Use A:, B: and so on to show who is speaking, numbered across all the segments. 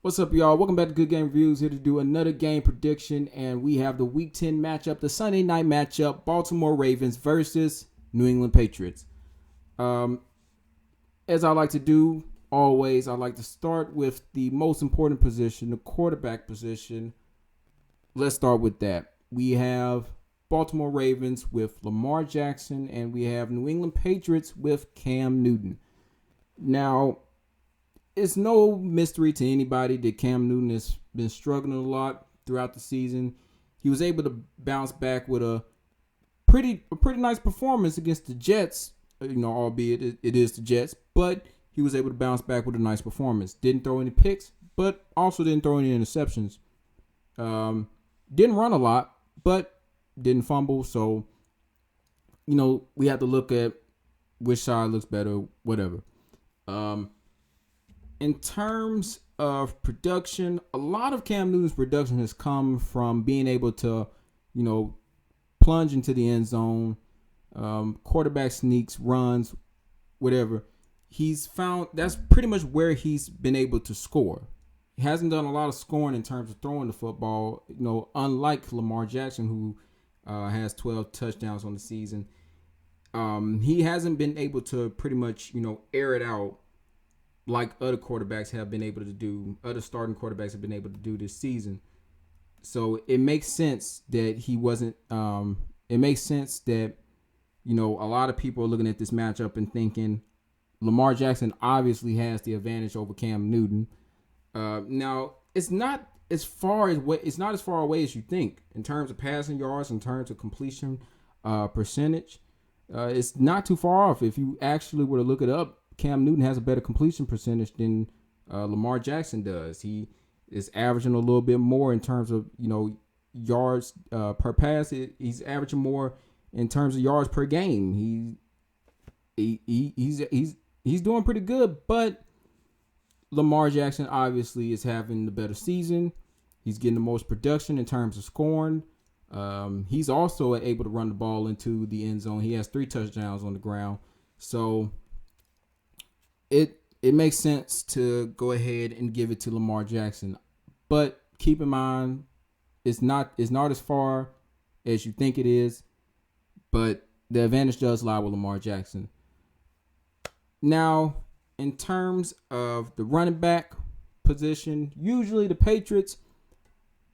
A: What's up, y'all? Welcome back to Good Game Reviews. Here to do another game prediction, and we have the Week 10 matchup, the Sunday night matchup, Baltimore Ravens versus New England Patriots. As I like to do always, I like to start with the most important position, the quarterback position. Let's start with that. We have Baltimore Ravens with Lamar Jackson, and we have New England Patriots with Cam Newton. Now, it's no mystery to anybody that Cam Newton has been struggling a lot throughout the season. He was able to bounce back with a pretty nice performance against the Jets, albeit it is the Jets, but he was able to bounce back with a nice performance. Didn't throw any picks, but also didn't throw any interceptions. Didn't run a lot, but didn't fumble. So, we have to look at which side looks better, whatever. In terms of production, a lot of Cam Newton's production has come from being able to, plunge into the end zone, quarterback sneaks, runs, whatever. He's found that's pretty much where he's been able to score. He hasn't done a lot of scoring in terms of throwing the football, unlike Lamar Jackson, who has 12 touchdowns on the season. He hasn't been able to pretty much, air it out like other quarterbacks have been able to do, other starting quarterbacks have been able to do this season. So it makes sense that he wasn't, it makes sense that, a lot of people are looking at this matchup and thinking Lamar Jackson obviously has the advantage over Cam Newton. Now, it's not as far away as you think in terms of passing yards, in terms of completion percentage. It's not too far off. If you actually were to look it up, Cam Newton has a better completion percentage than Lamar Jackson does. He is averaging a little bit more in terms of yards per pass. He's averaging more in terms of yards per game. He's doing pretty good, but Lamar Jackson obviously is having the better season. He's getting the most production in terms of scoring. He's also able to run the ball into the end zone. He has 3 touchdowns on the ground. So it makes sense to go ahead and give it to Lamar Jackson. But keep in mind, it's not as far as you think it is, but the advantage does lie with Lamar Jackson. Now, in terms of the running back position, usually the Patriots,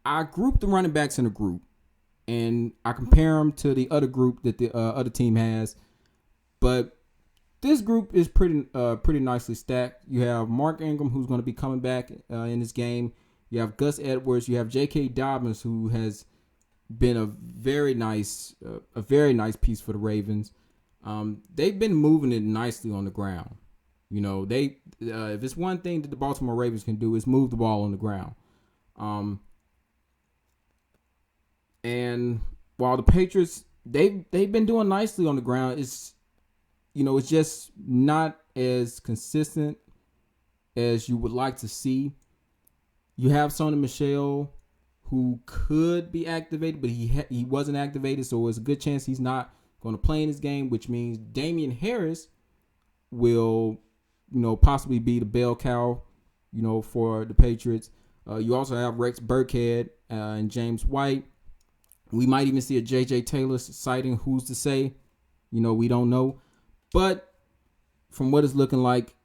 A: I group the running backs in a group, and I compare them to the other group that the other team has. But this group is pretty nicely stacked. You have Mark Ingram, who's going to be coming back in this game. You have Gus Edwards. You have J.K. Dobbins, who has been a very nice piece for the Ravens. They've been moving it nicely on the ground. If it's one thing that the Baltimore Ravens can do is move the ball on the ground. And while the Patriots they've been doing nicely on the ground, it's just not as consistent as you would like to see. You have Sony Michel, who could be activated, but he wasn't activated, so it's a good chance he's not going to play in this game, which means Damian Harris will, possibly be the bell cow, for the Patriots. You also have Rex Burkhead and James White. We might even see a J.J. Taylor sighting. Who's to say? We don't know. But from what it's looking like,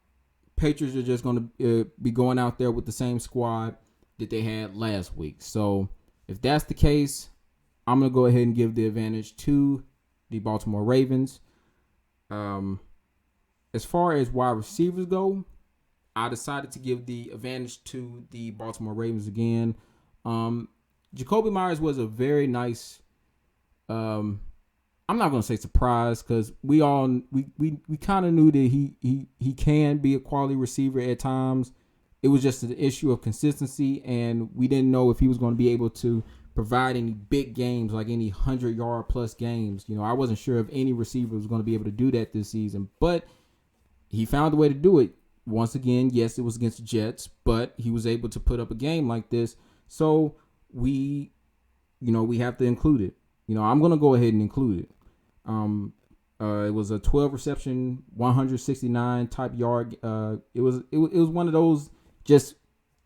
A: Patriots are just going to be going out there with the same squad that they had last week. So if that's the case, I'm going to go ahead and give the advantage to the Baltimore Ravens. As far as wide receivers go, I decided to give the advantage to the Baltimore Ravens again. Jacoby Myers was a very nice, I'm not going to say surprise, because we kind of knew that he can be a quality receiver at times. It was just an issue of consistency, and we didn't know if he was going to be able to provide any big games, like any 100-yard plus games. I wasn't sure if any receiver was going to be able to do that this season, but he found a way to do it. Once again, yes, it was against the Jets, but he was able to put up a game like this. So we have to include it. I'm going to go ahead and include it. It was a 12 reception, 169 type yard. It was one of those just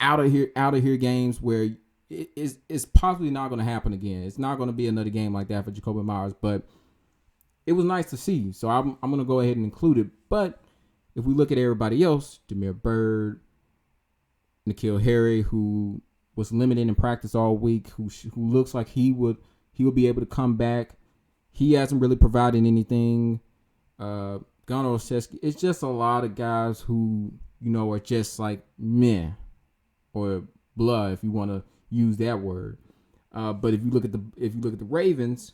A: out of here games where it's possibly not going to happen again. It's not going to be another game like that for Jacoby Myers, but it was nice to see. So I'm going to go ahead and include it. But if we look at everybody else, Damiere Byrd, N'Keal Harry, who was limited in practice all week, who looks like he will be able to come back. He hasn't really provided anything. Gunnar Olszewski. It's just a lot of guys who, are just like meh or blah, if you want to use that word. But if you look at the Ravens,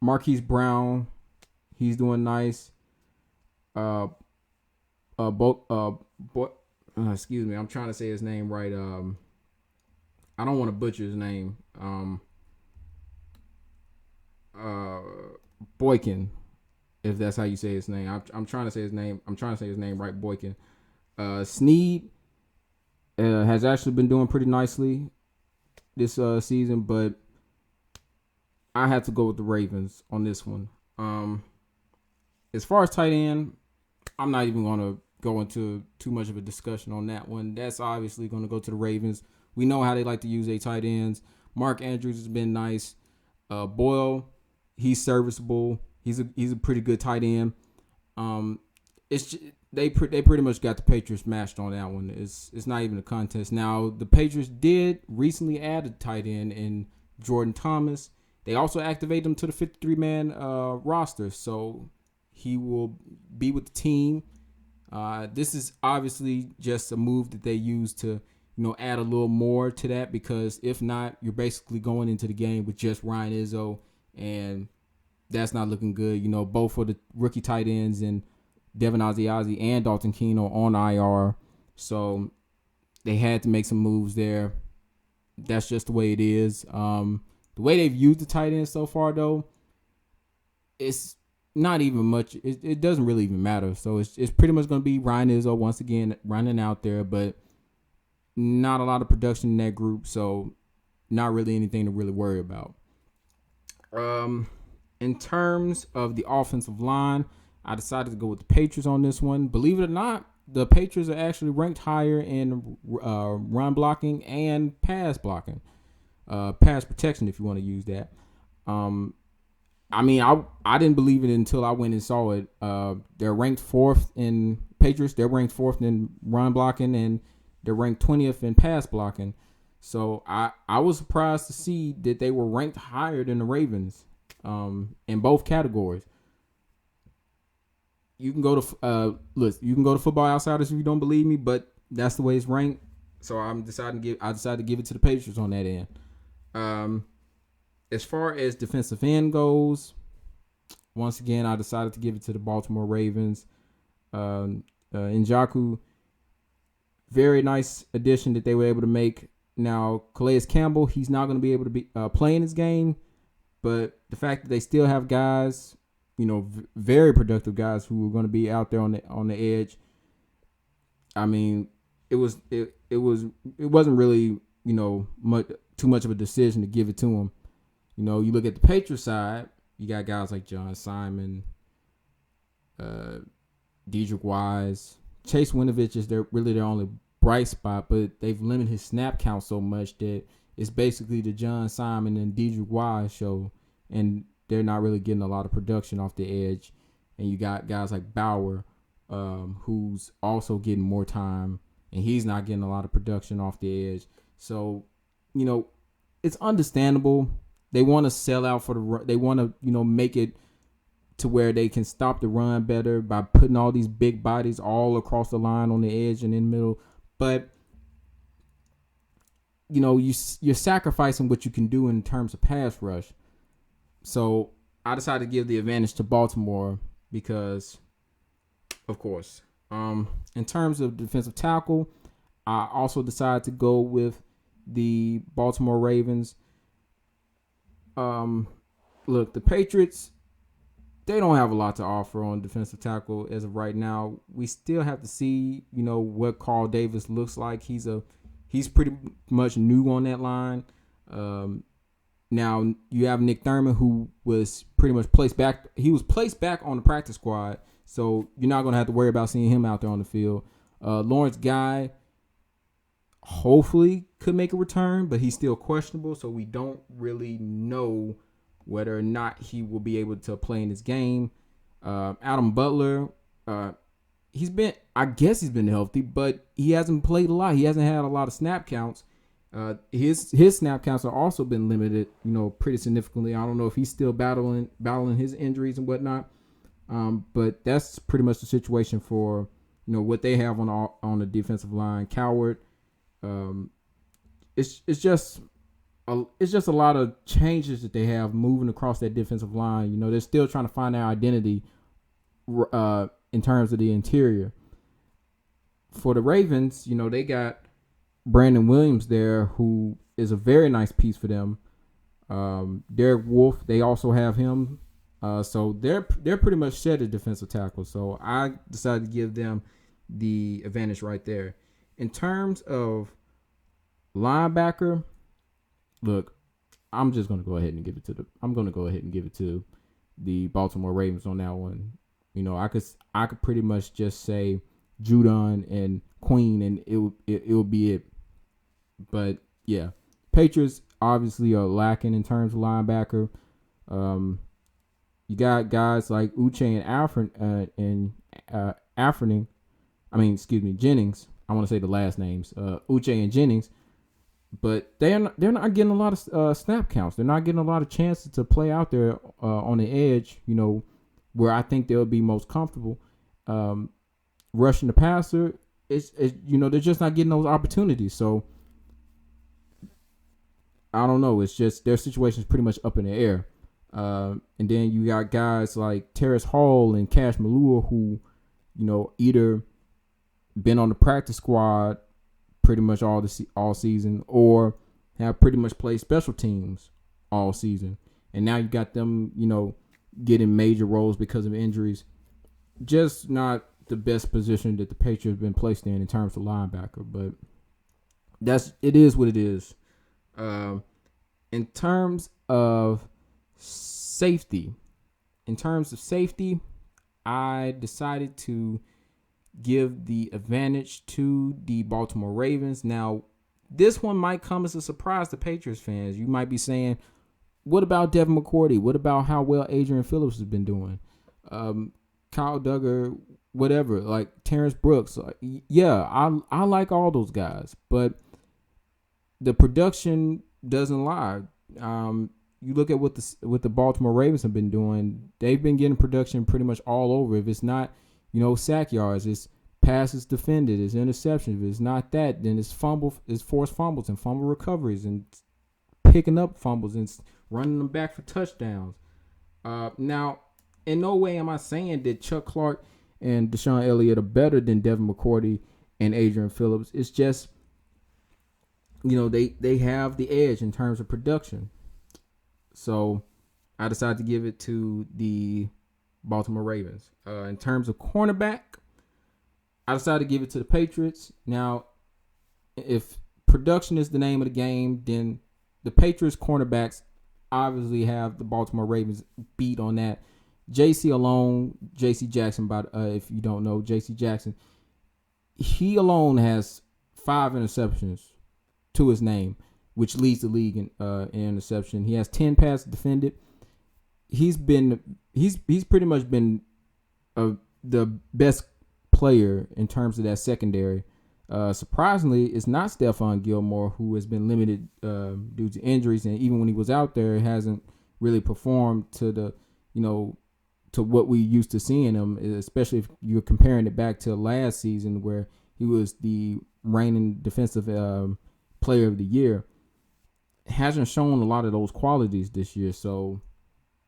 A: Marquise Brown, he's doing nice. Excuse me, I'm trying to say his name right. I don't want to butcher his name. Boykin, if that's how you say his name. I'm trying to say his name. I'm trying to say his name right. Boykin. Snead has actually been doing pretty nicely this season, but I had to go with the Ravens on this one. As far as tight end, I'm not even going to go into too much of a discussion on that one. That's obviously going to go to the Ravens. We know how they like to use their tight ends. Mark Andrews has been nice. Boyle, he's serviceable. He's a pretty good tight end. They pretty much got the Patriots mashed on that one. It's not even a contest. Now the Patriots did recently add a tight end in Jordan Thomas. They also activated him to the 53-man roster, so he will be with the team. This is obviously just a move that they use to, add a little more to that, because if not, you're basically going into the game with just Ryan Izzo, and that's not looking good. Both for the rookie tight ends and Devin Asiasi and Dalton Keene are on IR, so they had to make some moves there. That's just the way it is. The way they've used the tight end so far, though, it's not even much. It doesn't really even matter. So it's pretty much going to be Ryan Izzo once again running out there, but not a lot of production in that group, so not really anything to really worry about. In terms of the offensive line, I decided to go with the Patriots on this one. Believe it or not, the Patriots are actually ranked higher in run blocking and pass blocking, pass protection, if you want to use that. I didn't believe it until I went and saw it. They're ranked fourth in Patriots. They're ranked fourth in run blocking, and they're ranked 20th in pass blocking. So I was surprised to see that they were ranked higher than the Ravens in both categories. You can go to you can go to Football Outsiders if you don't believe me, but that's the way it's ranked. So I decided to give it to the Patriots on that end. As far as defensive end goes, once again, I decided to give it to the Baltimore Ravens. Njoku, very nice addition that they were able to make. Now, Calais Campbell, he's not going to be able to be playing this game, but the fact that they still have guys, very productive guys who are going to be out there on the edge. I mean, it wasn't really too much of a decision to give it to them. You look at the Patriots side, you got guys like John Simon, Dedrick Wise, Chase Winovich is their only bright spot, but they've limited his snap count so much that it's basically the John Simon and Dedrick Wise show, and they're not really getting a lot of production off the edge. And you got guys like Bauer, who's also getting more time, and he's not getting a lot of production off the edge. So, it's understandable. They want to sell out for the run. They want to, make it to where they can stop the run better by putting all these big bodies all across the line on the edge and in the middle. But, you're sacrificing what you can do in terms of pass rush. So I decided to give the advantage to Baltimore because, of course, in terms of defensive tackle, I also decided to go with the Baltimore Ravens. Look, the Patriots, they don't have a lot to offer on defensive tackle as of right now. We still have to see, what Carl Davis looks like. He's pretty much new on that line. Now you have Nick Thurman, who was pretty much placed back. He was placed back on the practice squad, so you're not going to have to worry about seeing him out there on the field. Lawrence Guy hopefully could make a return, but he's still questionable, so we don't really know whether or not he will be able to play in this game. Adam Butler, I guess he's been healthy, but he hasn't played a lot. He hasn't had a lot of snap counts. His snap counts have also been limited, pretty significantly. I don't know if he's still battling his injuries and whatnot. But that's pretty much the situation for what they have on the defensive line. Coward, it's just a lot of changes that they have moving across that defensive line. They're still trying to find their identity in terms of the interior. For the Ravens, they got Brandon Williams there, who is a very nice piece for them. Derek Wolfe, they also have him. So they're pretty much set at defensive tackle. So I decided to give them the advantage right there. In terms of linebacker, look, I'm going to go ahead and give it to the Baltimore Ravens on that one. I could pretty much just say Judon and Queen, and it will be it. But yeah, Patriots obviously are lacking in terms of linebacker. You got guys like Uche and Jennings. I want to say the last names, Uche and Jennings, but they're not getting a lot of snap counts. They're not getting a lot of chances to play out there on the edge. Where I think they'll be most comfortable. Rushing the passer, they're just not getting those opportunities. So I don't know. It's just their situation is pretty much up in the air. And then you got guys like Terrace Hall and Cash Malua who, either been on the practice squad pretty much all season or have pretty much played special teams all season. And now you got them, getting major roles because of injuries. Just not the best position that the Patriots have been placed in terms of linebacker, but it is what it is. In terms of safety, I decided to give the advantage to the Baltimore Ravens. Now, this one might come as a surprise to Patriots fans. You might be saying, what about Devin McCourty? What about how well Adrian Phillips has been doing? Kyle Duggar, whatever, like Terrence Brooks. I like all those guys, but the production doesn't lie. You look at what the Baltimore Ravens have been doing. They've been getting production pretty much all over. If it's not, sack yards, it's passes defended, it's interceptions. If it's not that, then it's forced fumbles and fumble recoveries and picking up fumbles and running them back for touchdowns. Now, in no way am I saying that Chuck Clark and Deshaun Elliott are better than Devin McCourty and Adrian Phillips. It's just, they have the edge in terms of production. So I decided to give it to the Baltimore Ravens. In terms of cornerback, I decided to give it to the Patriots. Now, if production is the name of the game, then the Patriots cornerbacks obviously have the Baltimore Ravens beat on that. J.C. Jackson, if you don't know, J.C. Jackson, he alone has 5 interceptions to his name, which leads the league in interception. He has 10 passes defended. He's pretty much been the best player in terms of that secondary. Surprisingly, it's not Stephon Gilmore, who has been limited due to injuries, and even when he was out there, hasn't really performed to the to what we used to seeing him, especially if you're comparing it back to last season where he was the reigning defensive player of the year. Hasn't shown a lot of those qualities this year, so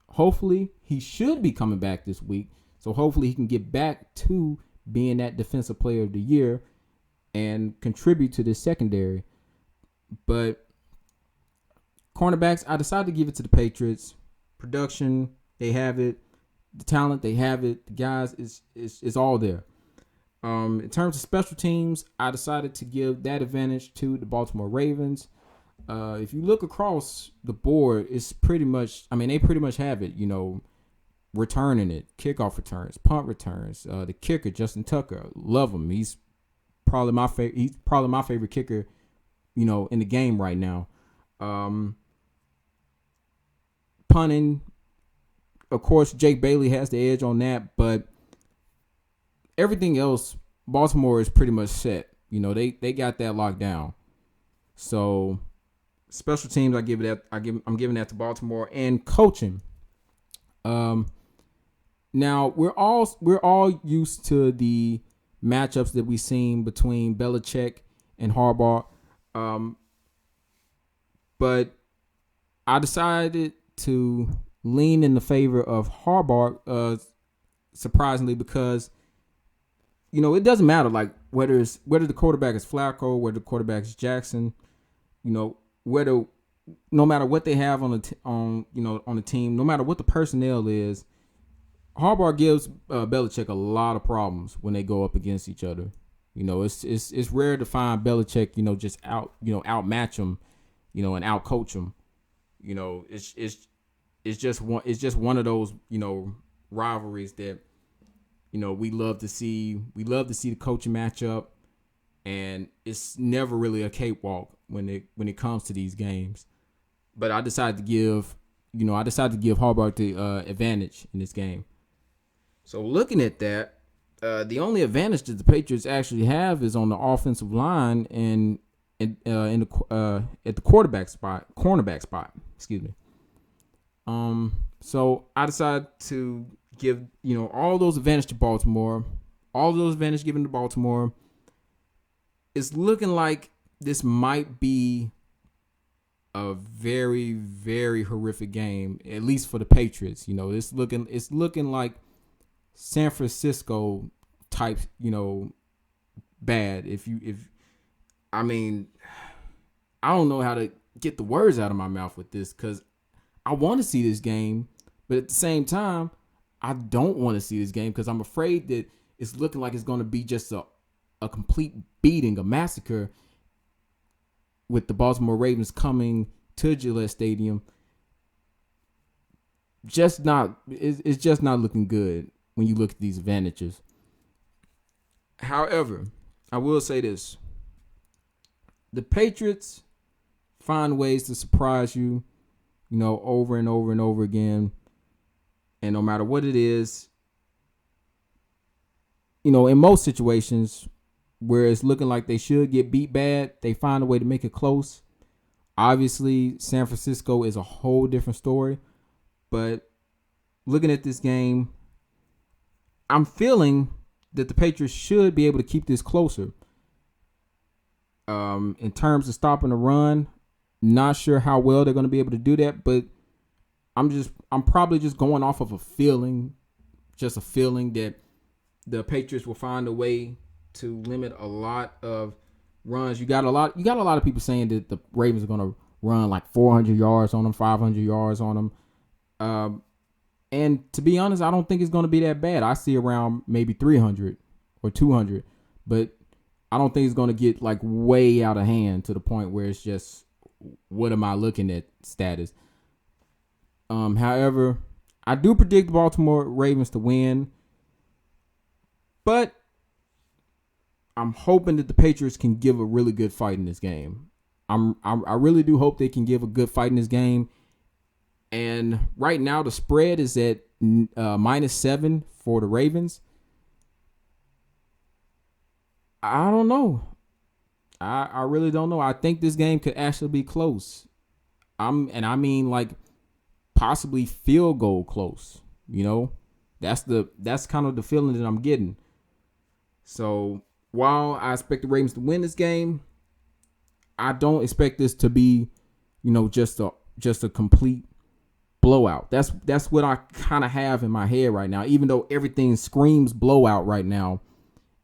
A: hopefully he should be coming back this week. So hopefully he can get back to being that defensive player of the year and contribute to this secondary. But cornerbacks, I decided to give it to the Patriots. Production, they have it. The talent, they have it. The guys, it's all there. In terms of special teams, I decided to give that advantage to the Baltimore Ravens. If you look across the board, it's pretty much, they pretty much have it, returning it, kickoff returns, punt returns. The kicker, Justin Tucker, love him. He's probably my favorite. He's probably my favorite kicker, in the game right now. Punting, of course, Jake Bailey has the edge on that, but everything else, Baltimore is pretty much set. They got that locked down. So special teams, I'm giving that to Baltimore. And coaching. Now we're all used to the matchups that we've seen between Belichick and Harbaugh. But I decided to lean in the favor of Harbaugh, surprisingly, because it doesn't matter like whether the quarterback is Flacco, whether the quarterback is Jackson, whether no matter what they have on the team, no matter what the personnel is, Harbaugh gives Belichick a lot of problems when they go up against each other. It's rare to find Belichick, just outmatch him, and outcoach him. It's just one of those, rivalries that, we love to see. We love to see the coaching matchup, and it's never really a cakewalk when it comes to these games. But I decided to give Harbaugh the advantage in this game. So looking at that, the only advantage that the Patriots actually have is on the offensive line and at the cornerback spot. Excuse me. So I decided to give all those advantage to Baltimore. All those advantage given to Baltimore. It's looking like this might be a very, very horrific game, at least for the Patriots. It's looking like San Francisco type, bad. I don't know how to get the words out of my mouth with this, because I want to see this game, but at the same time, I don't want to see this game because I'm afraid that it's looking like it's going to be just a complete beating, a massacre, with the Baltimore Ravens coming to Gillette Stadium. It's just not looking good when you look at these advantages. However, I will say this. The Patriots find ways to surprise you, over and over and over again. And no matter what it is, in most situations where it's looking like they should get beat bad, they find a way to make it close. Obviously, San Francisco is a whole different story. But looking at this game, I'm feeling that the Patriots should be able to keep this closer. In terms of stopping the run, not sure how well they're going to be able to do that, but I'm probably just going off of a feeling that the Patriots will find a way to limit a lot of runs. You got a lot of people saying that the Ravens are going to run like 400 yards on them, 500 yards on them. And to be honest, I don't think it's going to be that bad. I see around maybe 300 or 200, but I don't think it's going to get like way out of hand to the point where it's just, what am I looking at status. However, I do predict the Baltimore Ravens to win, but I'm hoping that the Patriots can give a really good fight in this game. I really do hope they can give a good fight in this game. And right now the spread is at -7 for the Ravens. I don't know. I really don't know. I think this game could actually be close. I mean like possibly field goal close. That's kind of the feeling that I'm getting. So while I expect the Ravens to win this game, I don't expect this to be, just a complete blowout. That's what I kind of have in my head right now, even though everything screams blowout right now.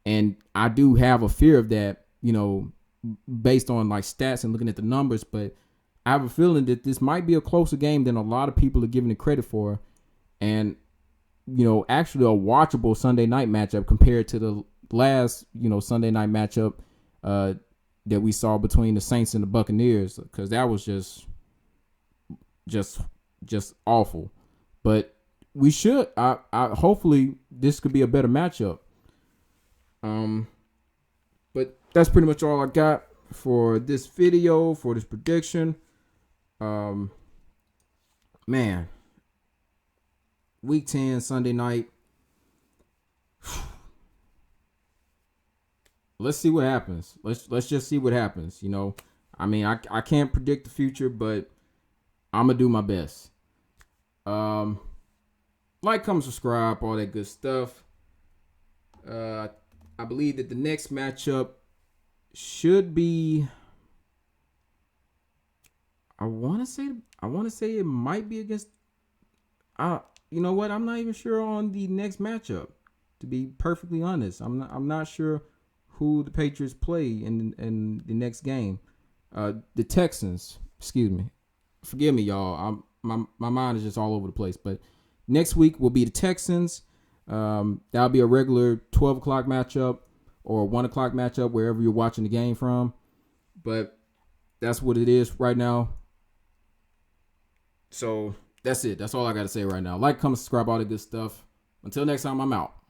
A: And I do have a fear of that, based on like stats and looking at the numbers, but I have a feeling that this might be a closer game than a lot of people are giving it credit for. And, actually a watchable Sunday night matchup compared to the last, Sunday night matchup that we saw between the Saints and the Buccaneers, because that was just awful. But we should, I hopefully this could be a better matchup. But that's pretty much all I got for this video, for this prediction. Man, week 10, Sunday night. Let's see what happens. Let's just see what happens. You know, I mean, I can't predict the future, but I'm gonna do my best. Like, comment, subscribe, all that good stuff. I believe that the next matchup should be. I want to say it might be against. You know what? I'm not even sure on the next matchup. To be perfectly honest, I'm not sure who the Patriots play in the next game. The Texans. Excuse me. Forgive me, y'all. My mind is just all over the place. But next week will be the Texans. That'll be a regular 12 o'clock matchup or 1 o'clock matchup, wherever you're watching the game from. But that's what it is right now. So that's it. That's all I got to say right now. Like, comment, subscribe, all the good stuff. Until next time, I'm out.